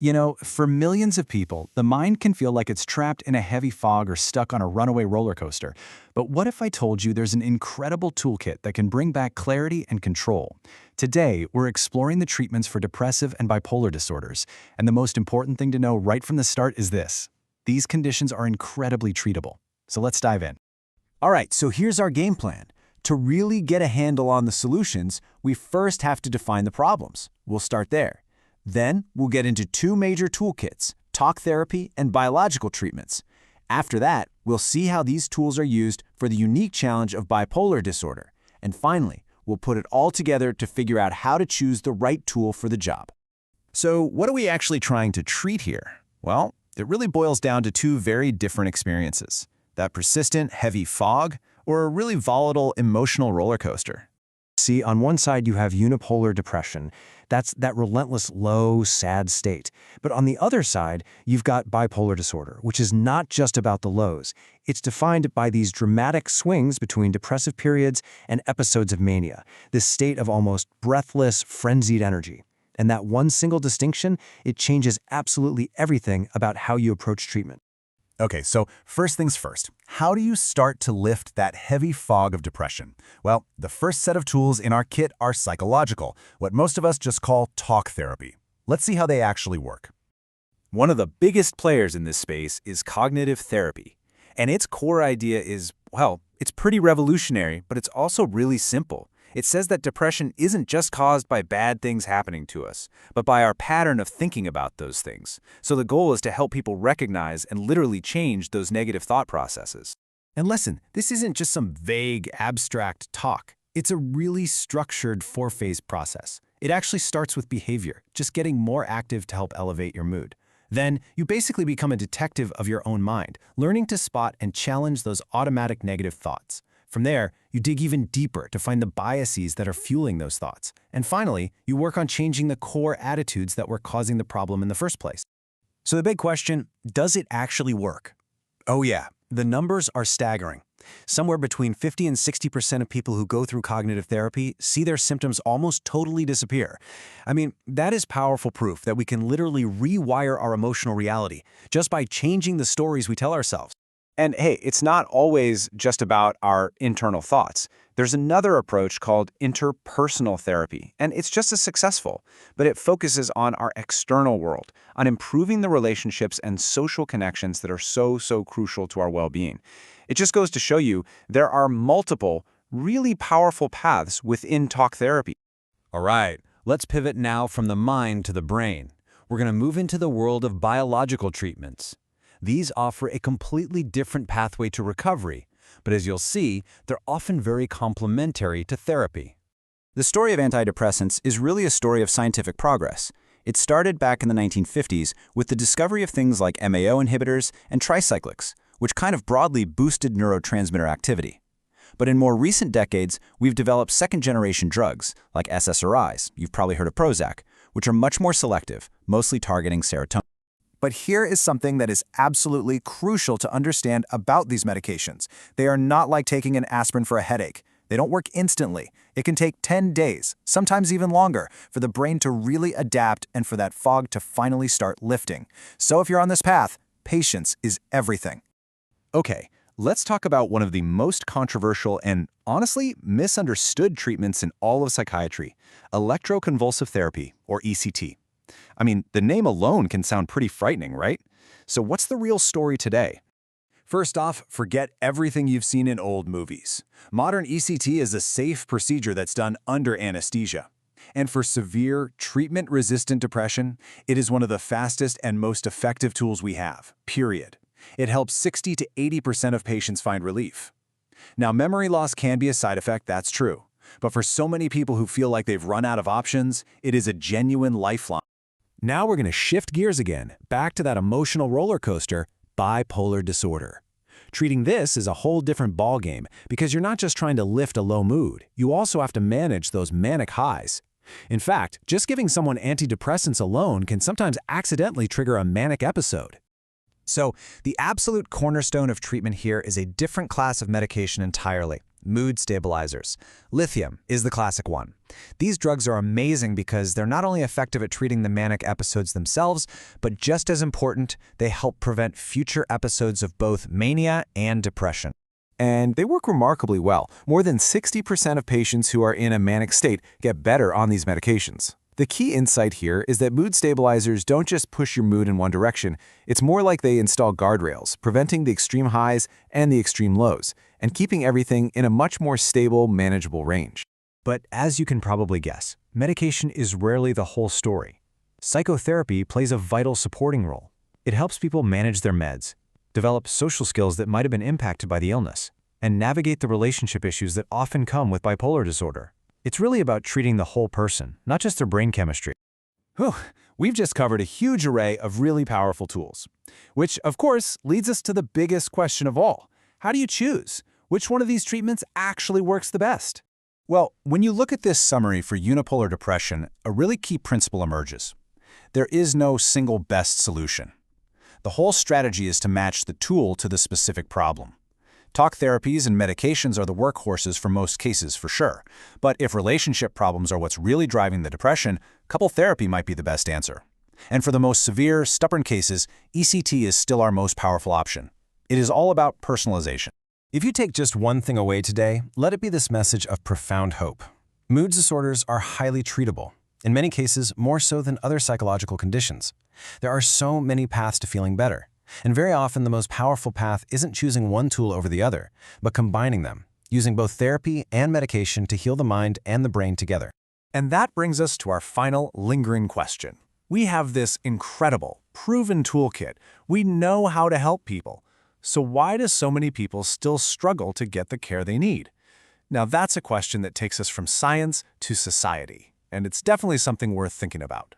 You know, for millions of people, the mind can feel like it's trapped in a heavy fog or stuck on a runaway roller coaster. But what if I told you there's an incredible toolkit that can bring back clarity and control? Today, we're exploring the treatments for depressive and bipolar disorders. And the most important thing to know right from the start is this: these conditions are incredibly treatable. So let's dive in. All right, so here's our game plan. To really get a handle on the solutions, we first have to define the problems. We'll start there. Then, we'll get into two major toolkits, talk therapy and biological treatments. After that, we'll see how these tools are used for the unique challenge of bipolar disorder. And finally, we'll put it all together to figure out how to choose the right tool for the job. So what are we actually trying to treat here? Well, it really boils down to two very different experiences: that persistent, heavy fog, or a really volatile, emotional roller coaster. See, on one side you have unipolar depression. That's that relentless, low, sad state. But on the other side, you've got bipolar disorder, which is not just about the lows. It's defined by these dramatic swings between depressive periods and episodes of mania, this state of almost breathless, frenzied energy. And that one single distinction, it changes absolutely everything about how you approach treatment. Okay, so first things first, how do you start to lift that heavy fog of depression? Well, the first set of tools in our kit are psychological, what most of us just call talk therapy. Let's see how they actually work. One of the biggest players in this space is cognitive therapy. And its core idea is, well, it's pretty revolutionary, but it's also really simple. It says that depression isn't just caused by bad things happening to us, but by our pattern of thinking about those things. So the goal is to help people recognize and literally change those negative thought processes. And listen, this isn't just some vague, abstract talk. It's a really structured four-phase process. It actually starts with behavior, just getting more active to help elevate your mood. Then, you basically become a detective of your own mind, learning to spot and challenge those automatic negative thoughts. From there, you dig even deeper to find the biases that are fueling those thoughts. And finally, you work on changing the core attitudes that were causing the problem in the first place. So the big question, does it actually work? Oh yeah, the numbers are staggering. Somewhere between 50 and 60% of people who go through cognitive therapy see their symptoms almost totally disappear. I mean, that is powerful proof that we can literally rewire our emotional reality just by changing the stories we tell ourselves. And hey, it's not always just about our internal thoughts. There's another approach called interpersonal therapy, and it's just as successful, but it focuses on our external world, on improving the relationships and social connections that are so crucial to our well-being. It just goes to show you there are multiple, really powerful paths within talk therapy. All right, let's pivot now from the mind to the brain. We're going to move into the world of biological treatments. These offer a completely different pathway to recovery, but as you'll see, they're often very complementary to therapy. The story of antidepressants is really a story of scientific progress. It started back in the 1950s with the discovery of things like MAO inhibitors and tricyclics, which kind of broadly boosted neurotransmitter activity. But in more recent decades, we've developed second-generation drugs, like SSRIs, you've probably heard of Prozac, which are much more selective, mostly targeting serotonin. But here is something that is absolutely crucial to understand about these medications. They are not like taking an aspirin for a headache. They don't work instantly. It can take 10 days, sometimes even longer, for the brain to really adapt and for that fog to finally start lifting. So if you're on this path, patience is everything. Okay, let's talk about one of the most controversial and, honestly, misunderstood treatments in all of psychiatry: electroconvulsive therapy, or ECT. I mean, the name alone can sound pretty frightening, right? So what's the real story today? First off, forget everything you've seen in old movies. Modern ECT is a safe procedure that's done under anesthesia. And for severe, treatment-resistant depression, it is one of the fastest and most effective tools we have, period. It helps 60 to 80% of patients find relief. Now, memory loss can be a side effect, that's true. But for so many people who feel like they've run out of options, it is a genuine lifeline. Now we're going to shift gears again, back to that emotional roller coaster, bipolar disorder. Treating this is a whole different ballgame because you're not just trying to lift a low mood, you also have to manage those manic highs. In fact, just giving someone antidepressants alone can sometimes accidentally trigger a manic episode. So, the absolute cornerstone of treatment here is a different class of medication entirely: Mood stabilizers. Lithium is the classic one. These drugs are amazing because they're not only effective at treating the manic episodes themselves, but just as important, they help prevent future episodes of both mania and depression. And they work remarkably well. More than 60% of patients who are in a manic state get better on these medications. The key insight here is that mood stabilizers don't just push your mood in one direction. It's more like they install guardrails, preventing the extreme highs and the extreme lows, and keeping everything in a much more stable, manageable range. But as you can probably guess, medication is rarely the whole story. Psychotherapy plays a vital supporting role. It helps people manage their meds, develop social skills that might have been impacted by the illness, and navigate the relationship issues that often come with bipolar disorder. It's really about treating the whole person, not just their brain chemistry. Whew, we've just covered a huge array of really powerful tools. Which, of course, leads us to the biggest question of all. How do you choose? Which one of these treatments actually works the best? Well, when you look at this summary for unipolar depression, a really key principle emerges. There is no single best solution. The whole strategy is to match the tool to the specific problem. Talk therapies and medications are the workhorses for most cases, for sure. But if relationship problems are what's really driving the depression, couple therapy might be the best answer. And for the most severe, stubborn cases, ECT is still our most powerful option. It is all about personalization. If you take just one thing away today, let it be this message of profound hope. Mood disorders are highly treatable, in many cases more so than other psychological conditions. There are so many paths to feeling better. And very often the most powerful path isn't choosing one tool over the other, but combining them, using both therapy and medication to heal the mind and the brain together. And that brings us to our final lingering question. We have this incredible, proven toolkit. We know how to help people. So why do so many people still struggle to get the care they need? Now that's a question that takes us from science to society, and it's definitely something worth thinking about.